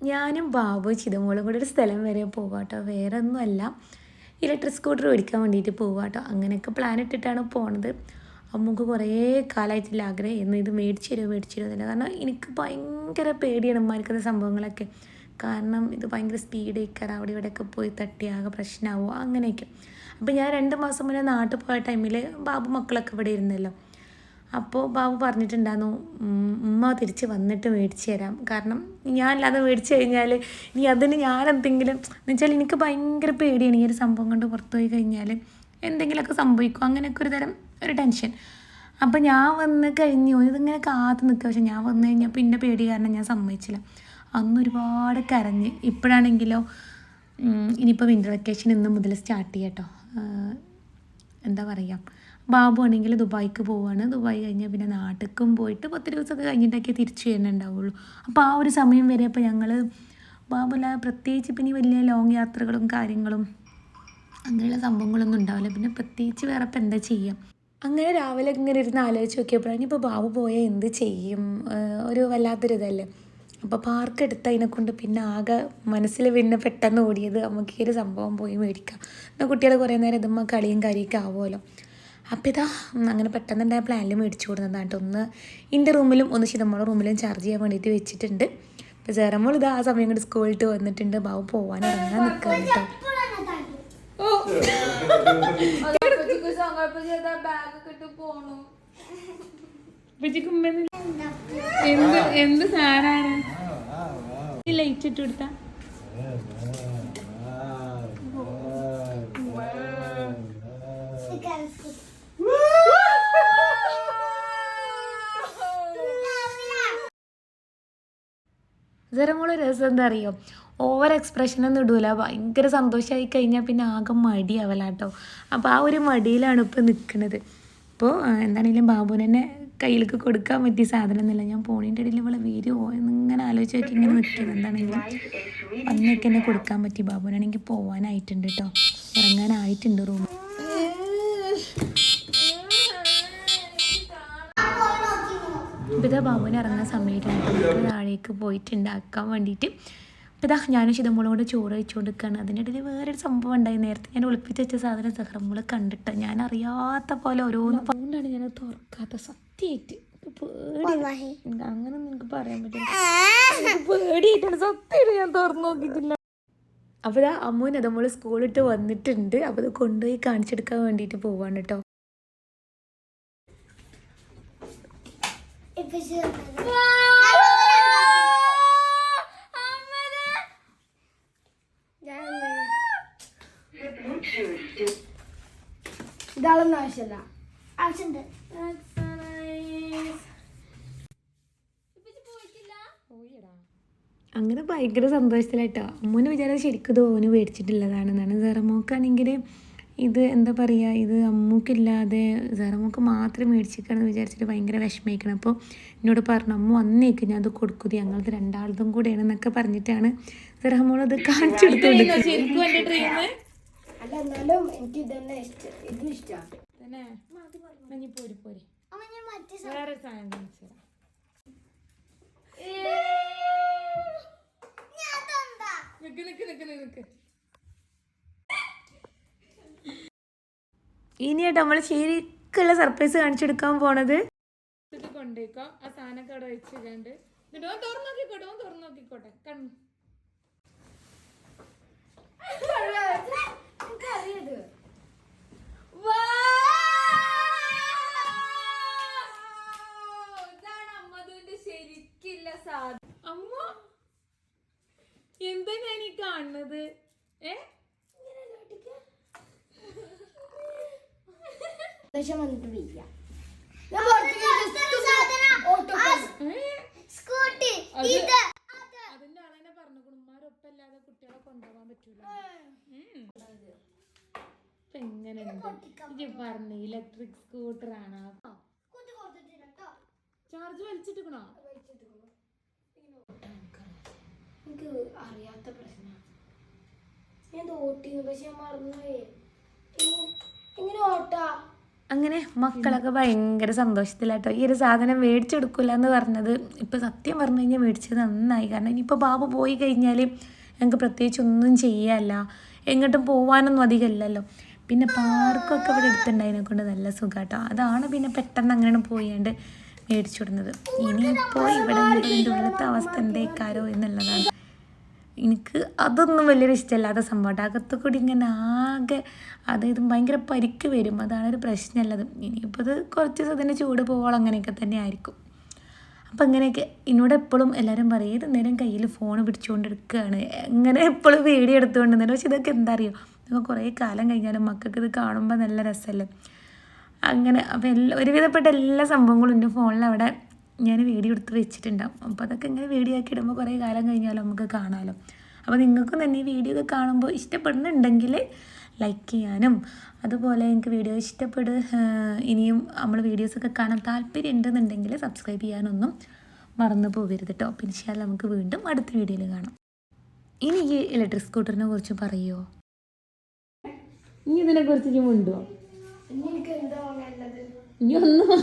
ഞാനും ബാബു ചിതമോളും കൂടെ ഒരു സ്ഥലം വരെ പോവാം കേട്ടോ. വേറെ ഒന്നുമല്ല, ഇലക്ട്രിക് സ്കൂട്ടർ മേടിക്കാൻ വേണ്ടിയിട്ട് പോവാം കേട്ടോ. അങ്ങനെയൊക്കെ പ്ലാൻ ഇട്ടിട്ടാണ് പോണത്. അമ്മക്ക് കുറേ കാലമായിട്ടുള്ള ആഗ്രഹം എന്ന് ഇത് മേടിച്ചു തരുമോ എന്നില്ല. കാരണം എനിക്ക് ഭയങ്കര പേടിയാണ് ഉമ്മാർക്കത് സംഭവങ്ങളൊക്കെ. കാരണം ഇത് ഭയങ്കര സ്പീഡ് ഇരിക്കാറ്, അവിടെ ഇവിടെയൊക്കെ പോയി തട്ടിയാകെ പ്രശ്നമാവുമോ അങ്ങനെയൊക്കെ. അപ്പോൾ ഞാൻ 2 മാസം മുന്നേ നാട്ടിൽ പോയ ടൈമിൽ ബാബു മക്കളൊക്കെ ഇവിടെ ഇരുന്നല്ലോ. അപ്പോൾ ബാബു പറഞ്ഞിട്ടുണ്ടായിരുന്നു ഉമ്മ തിരിച്ച് വന്നിട്ട് മേടിച്ച് തരാം. കാരണം ഞാനല്ലാതെ മേടിച്ച് കഴിഞ്ഞാൽ ഇനി അതിന് ഞാനെന്തെങ്കിലും എന്ന് വെച്ചാൽ എനിക്ക് ഭയങ്കര പേടിയാണ് ഈ ഒരു സംഭവം കൊണ്ട് പുറത്തു പോയി കഴിഞ്ഞാൽ എന്തെങ്കിലുമൊക്കെ സംഭവിക്കും, അങ്ങനെയൊക്കെ ഒരു തരം ഒരു ടെൻഷൻ. അപ്പോൾ ഞാൻ വന്ന് കഴിഞ്ഞു ഇതിങ്ങനെ കാത്തു നിൽക്കുക. പക്ഷെ ഞാൻ വന്നു കഴിഞ്ഞാൽ പിന്നെ പേടി കാരണം ഞാൻ സമ്മതിച്ചില്ല. അന്ന് ഒരുപാട് കരഞ്ഞ്. ഇപ്പോഴാണെങ്കിലോ ഇനിയിപ്പോൾ വിൻ്റർ വെക്കേഷൻ ഇന്ന് മുതൽ സ്റ്റാർട്ട് ചെയ്യാം കേട്ടോ. എന്താ പറയുക, ബാബു ആണെങ്കിൽ ദുബായിക്ക് പോവുകയാണ്. ദുബായ് കഴിഞ്ഞാൽ പിന്നെ നാട്ടിലേക്കും പോയിട്ട് 10 ദിവസമൊക്കെ കഴിഞ്ഞിട്ടൊക്കെ തിരിച്ചു വരുന്നുണ്ടാവുള്ളൂ. അപ്പോൾ ആ ഒരു സമയം വരെ അപ്പോൾ ഞങ്ങൾ ബാബുല പ്രത്യേകിച്ച് പിന്നെ വലിയ ലോങ് യാത്രകളും കാര്യങ്ങളും അങ്ങനെയുള്ള സംഭവങ്ങളൊന്നും ഉണ്ടാവില്ല. പിന്നെ പ്രത്യേകിച്ച് വേറെ ഇപ്പം എന്താ ചെയ്യാം. അങ്ങനെ രാവിലെ ഇങ്ങനെ ഇരുന്ന് ആലോചിച്ച് നോക്കിയപ്പോഴാണ് ഇപ്പോൾ ബാബു പോയാൽ എന്ത് ചെയ്യും, ഒരു വല്ലാത്തൊരു ഇതല്ലേ. അപ്പോൾ പാർക്ക് എടുത്ത് അതിനെക്കൊണ്ട് പിന്നെ ആകെ മനസ്സിൽ പിന്നെ പെട്ടെന്ന് ഓടിയത് നമുക്ക് ഈ ഒരു സംഭവം പോയി മേടിക്കാം. എന്നാൽ കുട്ടികൾ കുറേ നേരം ഇതുമ്പോൾ കളിയും കാര്യമൊക്കെ ആവുമല്ലോ. അപ്പോൾ ഇതാ അങ്ങനെ പെട്ടെന്നുണ്ടായ പ്ലാനിൽ മേടിച്ചു കൊടുക്കുന്നതാണ് കേട്ടോ. ഒന്ന് എൻ്റെ റൂമിലും ഒന്ന് ചിതമ്മയുടെ റൂമിലും ചാർജ് ചെയ്യാൻ വേണ്ടിയിട്ട് വെച്ചിട്ടുണ്ട്. അപ്പോൾ ചേരമ്മൾ ഇത് ആ സമയം കൊണ്ട് സ്കൂളിട്ട് വന്നിട്ടുണ്ട്. ബാബു പോകാൻ ഇറങ്ങാൻ നിൽക്കുകയാണ് കേട്ടോ. എന്ത് സാറാണ് ലൈറ്റ് ഇട്ട് കൊടുത്ത ജറമോള് രസം എന്താ അറിയോ, ഓവർ എക്സ്പ്രഷനൊന്നും ഇടൂല. ഭയങ്കര സന്തോഷമായി കഴിഞ്ഞാൽ പിന്നെ ആകെ മടിയാവല കേട്ടോ. അപ്പോൾ ആ ഒരു മടിയിലാണ് ഇപ്പോൾ നിൽക്കുന്നത്. ഇപ്പോൾ എന്താണെങ്കിലും ബാബുവിന് തന്നെ കയ്യിലേക്ക് കൊടുക്കാൻ പറ്റിയ സാധനം ഒന്നുമില്ല. ഞാൻ പോണീൻ്റെ ഇടയിൽ ഇവളെ വരുമോ എന്നിങ്ങനെ ആലോചിച്ച് നോക്കി ഇങ്ങനെ നിൽക്കുന്നത്. എന്താണെങ്കിലും അന്നൊക്കെ എന്നെ കൊടുക്കാൻ പറ്റി. ബാബുവിനാണെങ്കിൽ പോകാനായിട്ടുണ്ട് കേട്ടോ, ഇറങ്ങാനായിട്ടുണ്ട് റൂം. ഇപ്പോൾ ഇതാ ബാബുവിന് ഇറങ്ങാൻ സമയമായിട്ടുണ്ട്. നമുക്ക് താഴേക്ക് പോയിട്ടുണ്ടാക്കാൻ വേണ്ടിയിട്ട്. അപ്പോൾ ഇതാ ഞാനും ചിതമ്മളോട് ചോറ് വെച്ചുകൊണ്ടിരിക്കുകയാണ്. അതിനിടയിൽ വേറൊരു സംഭവം ഉണ്ടായി. നേരത്തെ ഞാൻ ഒളിപ്പിച്ച് വെച്ച സാധനം സഹറമ്മള് കണ്ടിട്ട് ഞാൻ അറിയാത്ത പോലെ ഓരോന്ന് അതുകൊണ്ടാണ് ഞാനത് തുറക്കാത്ത. സത്യമായിട്ട് പേടി, അങ്ങനെ നിങ്ങൾക്ക് പറയാൻ പറ്റില്ല, പേടിയായിട്ടാണ് സത്യമായിട്ട് ഞാൻ തുറന്നു നോക്കിയിട്ടില്ല. അപ്പോൾ ഇതാ അമ്മൂന് നമ്മൾ സ്കൂളിട്ട് വന്നിട്ടുണ്ട്. അപ്പോൾ അത് കൊണ്ടുപോയി കാണിച്ചെടുക്കാൻ വേണ്ടിയിട്ട് പോവാണ് കേട്ടോ. ഇതാളൊന്നും ആവശ്യമില്ല, ആവശ്യമുണ്ട്. അങ്ങനെ ഭയങ്കര സന്തോഷത്തിലായിട്ടോ. അമ്മൂന് വിചാരിച്ചത് ശരിക്കും ഇത് ഓന് മേടിച്ചിട്ടുള്ളതാണെന്നാണ്. സെറമോക്കാണെങ്കിൽ ഇത് എന്താ പറയുക, ഇത് അമ്മൂക്കില്ലാതെ സെറമോക്ക് മാത്രം മേടിച്ചിരിക്കണമെന്ന് വിചാരിച്ചിട്ട് ഭയങ്കര വിഷമിക്കണം. അപ്പോൾ എന്നോട് പറഞ്ഞു അമ്മ വന്നേക്ക് ഞാൻ അത് കൊടുക്കുന്നത് ഞങ്ങളത് രണ്ടാളതും കൂടെയാണ് എന്നൊക്കെ പറഞ്ഞിട്ടാണ് സെറമോളത് കാണിച്ചു കൊടുത്തോണ്ട്. ശരിക്കും എൻ്റെ ഡ്രീം അല്ല, എന്നാലും എനിക്ക് ഇതന്നെ ഇഷ്ടം, ഇത് ഇഷ്ടമാണ് തന്നെ. പോരി പോരി വേറെ സാധനം കാണിച്ചു തരാം. ഇനിയായിട്ട് നമ്മൾ ശരിക്കുള്ള സർപ്രൈസ് കാണിച്ചെടുക്കാൻ പോണത്. ഇത് കൊണ്ടേക്കോ, ആ സാധനമൊക്കെ അവിടെ വെച്ചിട്ടുണ്ട്. തുറന്നു നോക്കിക്കോട്ടെ കണ്ണു. ഇതാണ് അമ്മതുവിന്റെ ശരിക്കില്ല സാധനം. അമ്മ എന്താ ഞാൻ ഈ കാണുന്നത്? അതിന്റെ ആളെന്നെ പറഞ്ഞു ഉമ്മാരൊപ്പല്ലാതെ കുട്ടികളെ കൊണ്ടുപോകാൻ പറ്റൂല. എങ്ങനെയുണ്ട് പറഞ്ഞു ഇലക്ട്രിക് സ്കൂട്ടർ ആണ്. ചാർജ് വലിച്ചിട്ടിക്കണോ? എനിക്ക് അറിയാത്ത പ്രശ്നമാണ്. ഞാൻ ഓട്ടിന്നു പക്ഷെ ഞാൻ മറന്നുപോയി. എങ്ങനെ ഓട്ടാ? അങ്ങനെ മക്കളൊക്കെ ഭയങ്കര സന്തോഷത്തിലാട്ടോ. ഈ ഒരു സാധനം മേടിച്ചെടുക്കില്ല എന്ന് പറഞ്ഞത് ഇപ്പോൾ സത്യം പറഞ്ഞു കഴിഞ്ഞാൽ മേടിച്ചത് നന്നായി. കാരണം ഇനിയിപ്പോൾ ബാബു പോയി കഴിഞ്ഞാൽ ഞങ്ങൾക്ക് പ്രത്യേകിച്ച് ഒന്നും ചെയ്യാല്ല, എങ്ങോട്ടും പോകാനൊന്നും അധികമില്ലല്ലോ. പിന്നെ പാർക്കൊക്കെ ഇവിടെ എടുത്തുണ്ടായതിനെ കൊണ്ട് നല്ല സുഖമാട്ടോ. അതാണ് പിന്നെ പെട്ടെന്ന് അങ്ങനെ പോയാണ്ട് മേടിച്ചു വിടുന്നത്. ഇനിയിപ്പോൾ ഇവിടെ ഇതിൻ്റെ ഉള്ളത്തെ അവസ്ഥ എന്തേക്കാരോ എന്നുള്ളതാണ്. എനിക്ക് അതൊന്നും വലിയൊരു ഇഷ്ടമല്ലാത്ത സംഭവം. അകത്ത് കൂടി ഇങ്ങനെ ആകെ അതായത് ഭയങ്കര പരിക്ക് വരും, അതാണൊരു പ്രശ്നമുള്ളത്. ഇനിയിപ്പോൾ ഇത് കുറച്ച് ദിവസത്തിന് ചൂട് പോകണം, അങ്ങനെയൊക്കെ തന്നെ ആയിരിക്കും. അപ്പം അങ്ങനെയൊക്കെ എന്നോട് എപ്പോഴും എല്ലാവരും പറയും ഏത് നേരം കയ്യിൽ ഫോൺ പിടിച്ചുകൊണ്ട് എടുക്കുകയാണ്, അങ്ങനെ എപ്പോഴും വീഡിയോ എടുത്തുകൊണ്ട് തന്നെ. പക്ഷെ ഇതൊക്കെ എന്താ അറിയോ, നമ്മൾ കുറേ കാലം കഴിഞ്ഞാലും മക്കൾക്ക് ഇത് കാണുമ്പോൾ നല്ല രസമല്ലേ. അങ്ങനെ അപ്പോൾ ഒരുവിധപ്പെട്ട എല്ലാ സംഭവങ്ങളും എൻ്റെ ഫോണിൽ അവിടെ ഞാൻ വീഡിയോ എടുത്ത് വെച്ചിട്ടുണ്ടാവും. അപ്പോൾ അതൊക്കെ ഇങ്ങനെ വീഡിയോ ആക്കി ഇടുമ്പോൾ കുറേ കാലം കഴിഞ്ഞാലും നമുക്ക് കാണാമല്ലോ. അപ്പോൾ നിങ്ങൾക്കും തന്നെ ഈ വീഡിയോ ഒക്കെ കാണുമ്പോൾ ഇഷ്ടപ്പെടുന്നുണ്ടെങ്കിൽ ലൈക്ക് ചെയ്യാനും, അതുപോലെ എനിക്ക് വീഡിയോ ഇനിയും നമ്മൾ വീഡിയോസൊക്കെ കാണാൻ താല്പര്യം ഉണ്ടെന്നുണ്ടെങ്കിൽ സബ്സ്ക്രൈബ് ചെയ്യാനൊന്നും മറന്നു പോകരുത് കേട്ടോ. പിന്നെ ഇൻഷാല്ലാ നമുക്ക് വീണ്ടും അടുത്ത വീഡിയോയിൽ കാണാം. ഇനി ഈ ഇലക്ട്രിക് സ്കൂട്ടറിനെ കുറിച്ച് പറയുമോ? ഇനി ഇതിനെക്കുറിച്ച് ഇനി ഉണ്ടോ? ഇനി എനിക്ക് എന്താ വാങ്ങേണ്ടത്? ഇനി ഒന്നും